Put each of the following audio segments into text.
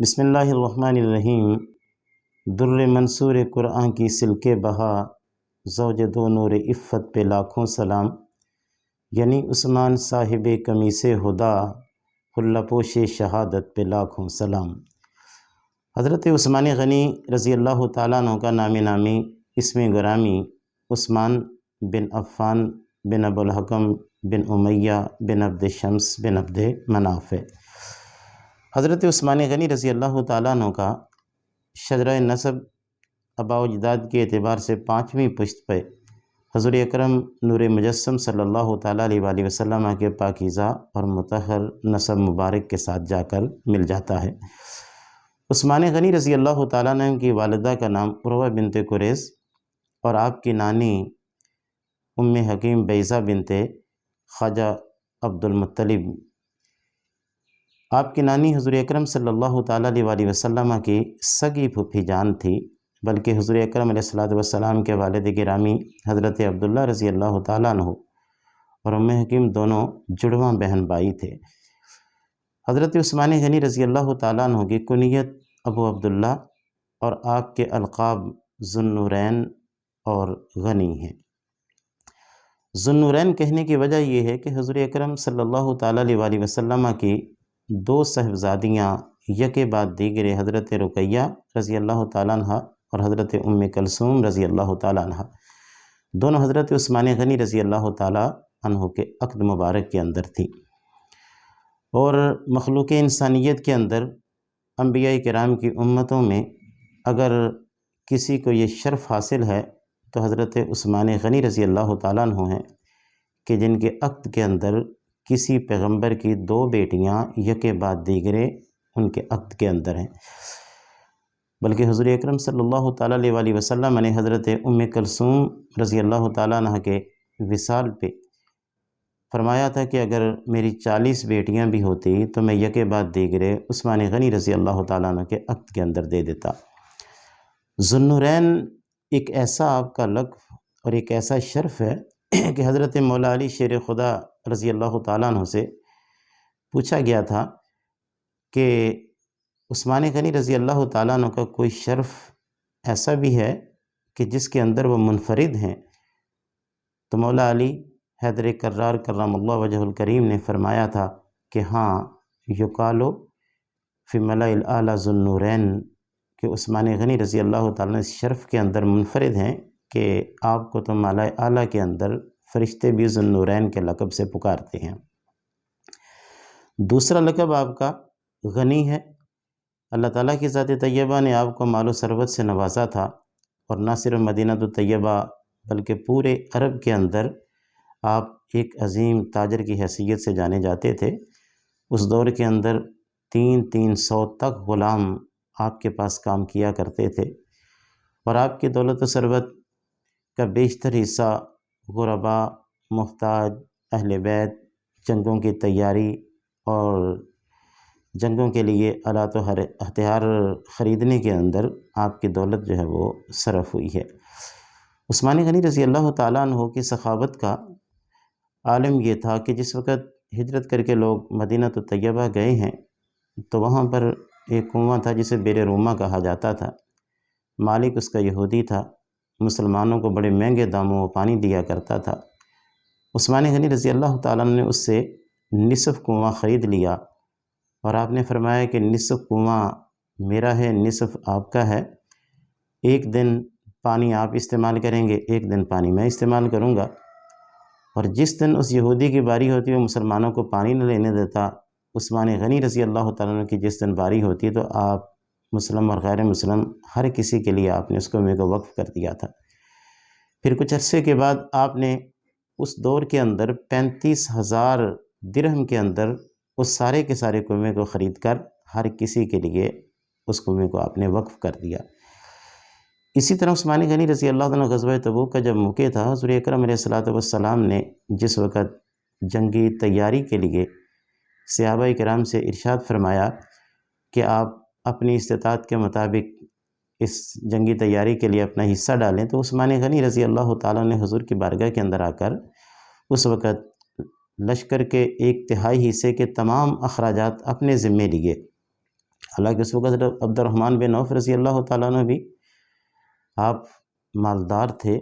بسم اللہ الرحمن الرحیم۔ در منصور قرآن کی سلکے بہا، زوج دو نور عفت پہ لاکھوں سلام، یعنی عثمان صاحب قمیص ہدا، حلہ پوش شہادت پہ لاکھوں سلام۔ حضرت عثمان غنی رضی اللہ تعالیٰ عنہ کا نامی اسم گرامی عثمان بن عفان بن ابو الحکم بن امیہ بن عبد شمس بن عبد مناف ہے۔ حضرت عثمان غنی رضی اللہ تعالیٰ عنہ کا شجرہ نسب آباء و اجداد کے اعتبار سے 5ویں پشت پہ حضور اکرم نور مجسم صلی اللہ تعالیٰ علیہ وآلہ وسلم کے پاکیزہ اور مطہر نسب مبارک کے ساتھ جا کر مل جاتا ہے۔ عثمان غنی رضی اللہ تعالیٰ عنہ کی والدہ کا نام عروہ بنت قریظ اور آپ کی نانی ام حکیم بیضہ بنت خواجہ عبد المطلب۔ آپ کی نانی حضور اکرم صلی اللہ تعالیٰ علیہ وآلہ وسلم کی سگی پھوپھی جان تھی، بلکہ حضور اکرم علیہ السلام کے والد گرامی حضرت عبداللہ رضی اللہ تعالیٰ عنہ اور ام حکیم دونوں جڑواں بہن بھائی تھے۔ حضرت عثمان غنی رضی اللہ تعالیٰ عنہ کی کنیت ابو عبداللہ اور آپ کے القاب ذو النورین اور غنی ہیں۔ ذو النورین کہنے کی وجہ یہ ہے کہ حضور اکرم صلی اللہ تعالیٰ علیہ وآلہ وسلم کی 2 صاحبزادیاں یکے بعد دیگرے حضرت رقیہ رضی اللہ تعالیٰ عنہ اور حضرت ام کلثوم رضی اللہ تعالیٰ عنہ دونوں حضرت عثمان غنی رضی اللہ تعالیٰ عنہ کے عقد مبارک کے اندر تھی۔ اور مخلوق انسانیت کے اندر انبیاء کرام کی امتوں میں اگر کسی کو یہ شرف حاصل ہے تو حضرت عثمان غنی رضی اللہ تعالیٰ عنہ ہیں کہ جن کے عقد کے اندر کسی پیغمبر کی 2 بیٹیاں یکے بعد دیگرے ان کے عقد کے اندر ہیں، بلکہ حضور اکرم صلی اللہ تعالیٰ علیہ وآلہ وسلم نے حضرت ام کلثوم رضی اللہ تعالیٰ عنہ کے وصال پہ فرمایا تھا کہ اگر میری 40 بیٹیاں بھی ہوتی تو میں یکے بعد دیگرے عثمان غنی رضی اللہ تعالیٰ عنہ کے عقد کے اندر دے دیتا۔ ذو النورین ایک ایسا آپ کا لقب اور ایک ایسا شرف ہے کہ حضرت مولا علی شیر خدا رضی اللہ تعالیٰ عنہ سے پوچھا گیا تھا کہ عثمان غنی رضی اللہ تعالیٰ عنہ کا کوئی شرف ایسا بھی ہے کہ جس کے اندر وہ منفرد ہیں، تو مولا علی حیدر کرار کرم اللہ وجہ الکریم نے فرمایا تھا کہ ہاں یقالو فی ملأ الاعلی ذو النورین، کہ عثمان غنی رضی اللہ تعالیٰ عنہ اس شرف کے اندر منفرد ہیں کہ آپ کو تو ملأ اعلیٰ کے اندر فرشتے بھی ذو النورین کے لقب سے پکارتے ہیں۔ دوسرا لقب آپ کا غنی ہے۔ اللہ تعالیٰ کی ذات طیبہ نے آپ کو مال و ثروت سے نوازا تھا، اور نہ صرف مدینہ طیبہ بلکہ پورے عرب کے اندر آپ ایک عظیم تاجر کی حیثیت سے جانے جاتے تھے۔ اس دور کے اندر 300 تک غلام آپ کے پاس کام کیا کرتے تھے، اور آپ کی دولت و ثروت کا بیشتر حصہ غرباء، محتاج، اہل بیت، جنگوں کی تیاری اور جنگوں کے لیے آلات و ہتھیار خریدنے کے اندر آپ کی دولت جو ہے وہ صرف ہوئی ہے۔ عثمان غنی رضی اللہ تعالیٰ عنہ کی سخاوت کا عالم یہ تھا کہ جس وقت ہجرت کر کے لوگ مدینہ طیبہ گئے ہیں تو وہاں پر ایک کنواں تھا جسے بئر رومہ کہا جاتا تھا۔ مالک اس کا یہودی تھا، مسلمانوں کو بڑے مہنگے داموں میں پانی دیا کرتا تھا۔ عثمان غنی رضی اللہ تعالیٰ عنہ نے اس سے نصف کنواں خرید لیا، اور آپ نے فرمایا کہ نصف کنواں میرا ہے، نصف آپ کا ہے، ایک دن پانی آپ استعمال کریں گے، ایک دن پانی میں استعمال کروں گا۔ اور جس دن اس یہودی کی باری ہوتی ہے وہ مسلمانوں کو پانی نہ لینے دیتا، عثمان غنی رضی اللہ تعالیٰ عنہ کی جس دن باری ہوتی ہے تو آپ مسلم اور غیر مسلم ہر کسی کے لیے آپ نے اس کو وقف کر دیا تھا۔ پھر کچھ عرصے کے بعد آپ نے اس دور کے اندر 35,000 درہم کے اندر اس سارے کے سارے کنویں کو خرید کر ہر کسی کے لیے اس کنویں کو آپ نے وقف کر دیا۔ اسی طرح عثمان غنی رضی اللہ عنہ غزوہ تبوک کا جب موقع تھا، حضور اکرم علیہ السلام نے جس وقت جنگی تیاری کے لیے صحابہ کرام سے ارشاد فرمایا کہ آپ اپنی استطاعت کے مطابق اس جنگی تیاری کے لیے اپنا حصہ ڈالیں، تو عثمان غنی رضی اللہ تعالیٰ نے حضور کی بارگاہ کے اندر آ کر اس وقت لشکر کے 1/3 حصے کے تمام اخراجات اپنے ذمے لیے، حالانکہ اس وقت عبد الرحمن بن عوف رضی اللہ تعالیٰ عنہ بھی آپ مالدار تھے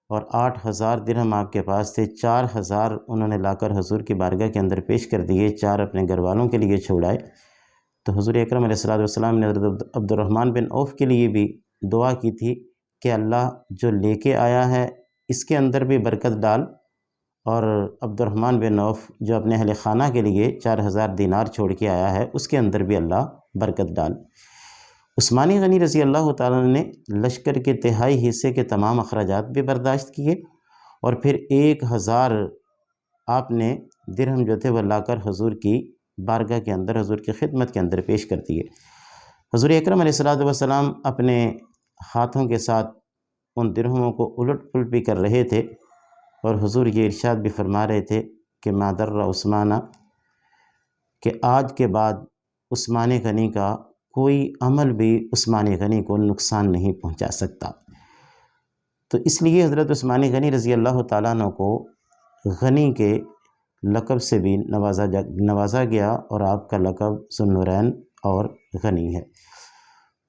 اور 8,000 درہم آپ کے پاس تھے، 4,000 انہوں نے لا کر حضور کی بارگاہ کے اندر پیش کر دیے، 4 اپنے گھر والوں کے لیے چھوڑائے۔ تو حضور اکرم علیہ الصلوۃ والسلام نے حضرت عبد الرحمن بن عوف کے لیے بھی دعا کی تھی کہ اللہ جو لے کے آیا ہے اس کے اندر بھی برکت ڈال، اور عبد الرحمن بن عوف جو اپنے اہل خانہ کے لیے 4,000 دینار چھوڑ کے آیا ہے اس کے اندر بھی اللہ برکت ڈال۔ عثمانی غنی رضی اللہ تعالیٰ نے لشکر کے تہائی حصے کے تمام اخراجات بھی برداشت کیے، اور پھر 1,000 آپ نے درہم جو تھے وہ لا کر حضور کی بارگاہ کے اندر، حضور کی خدمت کے اندر پیش کر دیے۔ حضور اکرم علیہ الصلوۃ والسلام اپنے ہاتھوں کے ساتھ ان درہموں کو الٹ پلٹ بھی کر رہے تھے، اور حضور یہ ارشاد بھی فرما رہے تھے کہ ما ضر عثمانہ، کہ آج کے بعد عثمان غنی کا کوئی عمل بھی عثمان غنی کو نقصان نہیں پہنچا سکتا۔ تو اس لیے حضرت عثمان غنی رضی اللہ تعالیٰ عنہ کو غنی کے لقب سے بھی نوازا گیا، اور آپ کا لقب ذو النورین اور غنی ہے۔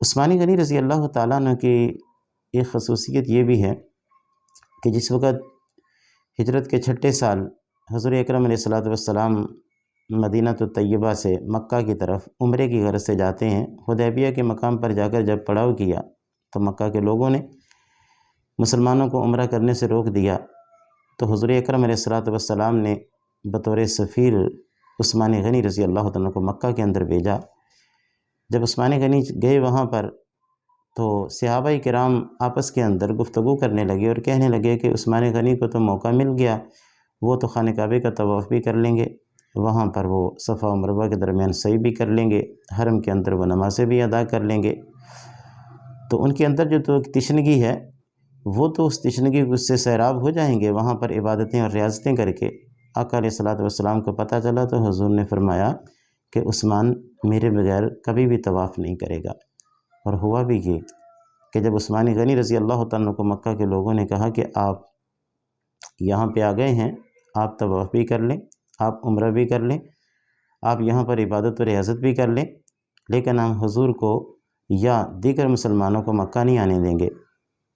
عثمان غنی رضی اللہ تعالیٰ عنہ کی ایک خصوصیت یہ بھی ہے کہ جس وقت ہجرت کے 6 سال حضور اکرم علیہ الصلوۃ والسلام مدینہ طیبہ سے مکہ کی طرف عمرے کی غرض سے جاتے ہیں، حدیبیہ کے مقام پر جا کر جب پڑاؤ کیا تو مکہ کے لوگوں نے مسلمانوں کو عمرہ کرنے سے روک دیا، تو حضور اکرم علیہ الصلوۃ والسلام نے بطور سفیر عثمان غنی رضی اللہ تعالیٰ کو مکہ کے اندر بھیجا۔ جب عثمان غنی گئے وہاں پر تو صحابہ کرام آپس کے اندر گفتگو کرنے لگے اور کہنے لگے کہ عثمان غنی کو تو موقع مل گیا، وہ تو خانہ کعبہ کا طواف بھی کر لیں گے، وہاں پر وہ صفا و مروہ کے درمیان سعی بھی کر لیں گے، حرم کے اندر وہ نمازیں بھی ادا کر لیں گے۔ تو ان کے اندر جو تو تشنگی ہے وہ تو اس تشنگی سے سیراب ہو جائیں گے وہاں پر عبادتیں اور ریاضتیں کر کے۔ آقا علیہ الصلوۃ والسلام کو پتہ چلا تو حضور نے فرمایا کہ عثمان میرے بغیر کبھی بھی طواف نہیں کرے گا۔ اور ہوا بھی یہ کہ جب عثمان غنی رضی اللہ تعالیٰ کو مکہ کے لوگوں نے کہا کہ آپ یہاں پہ آ گئے ہیں، آپ طواف بھی کر لیں، آپ عمرہ بھی کر لیں، آپ یہاں پر عبادت و ریاضت بھی کر لیں، لیکن ہم حضور کو یا دیگر مسلمانوں کو مکہ نہیں آنے دیں گے،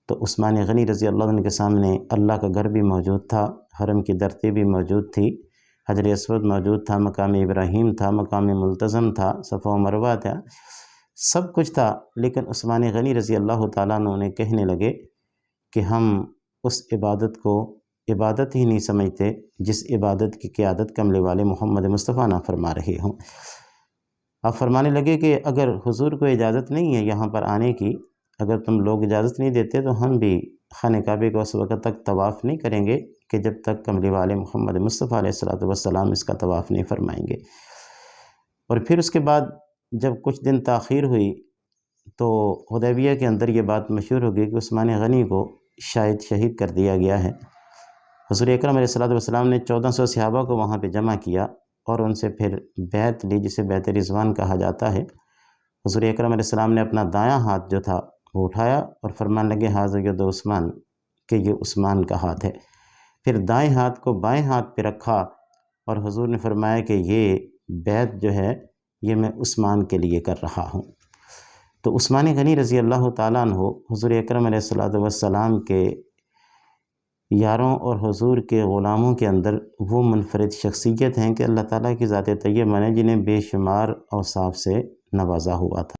تو عثمان غنی رضی اللہ عنہ کے سامنے اللہ کا گھر بھی موجود تھا، حرم کی درتیں بھی موجود تھی، حجر اسود موجود تھا، مقام ابراہیم تھا، مقام ملتزم تھا، صفا و مروہ تھا، سب کچھ تھا، لیکن عثمان غنی رضی اللہ تعالیٰ عنہ نے کہنے لگے کہ ہم اس عبادت کو عبادت ہی نہیں سمجھتے جس عبادت کی قیادت کملے والے محمد مصطفیٰ نہ فرما رہے ہوں۔ آپ فرمانے لگے کہ اگر حضور کو اجازت نہیں ہے یہاں پر آنے کی، اگر تم لوگ اجازت نہیں دیتے تو ہم بھی خانہ کعبہ کو اس وقت تک طواف نہیں کریں گے کہ جب تک کملے والے محمد مصطفیٰ علیہ الصلوۃ والسلام اس کا طواف نہیں فرمائیں گے۔ اور پھر اس کے بعد جب کچھ دن تاخیر ہوئی تو حدیبیہ کے اندر یہ بات مشہور ہو گئی کہ عثمان غنی کو شاید شہید کر دیا گیا ہے۔ حضور اکرم علیہ الصلوۃ والسلام نے 1400 صحابہ کو وہاں پہ جمع کیا اور ان سے پھر بیعت لی، جسے بیعت رضوان کہا جاتا ہے۔ حضور اکرم علیہ السلام نے اپنا دایاں ہاتھ جو تھا وہ اٹھایا اور فرمان لگے ھذا ید عثمان، کہ یہ عثمان کا ہاتھ ہے۔ پھر دائیں ہاتھ کو بائیں ہاتھ پہ رکھا اور حضور نے فرمایا کہ یہ بیعت جو ہے یہ میں عثمان کے لیے کر رہا ہوں۔ تو عثمان غنی رضی اللہ تعالیٰ عنہ حضور اکرم علیہ الصلوۃ والسلام کے یاروں اور حضور کے غلاموں کے اندر وہ منفرد شخصیت ہیں کہ اللہ تعالیٰ کی ذات طیبہ نے جنہیں بے شمار اوصاف سے نوازا ہوا تھا۔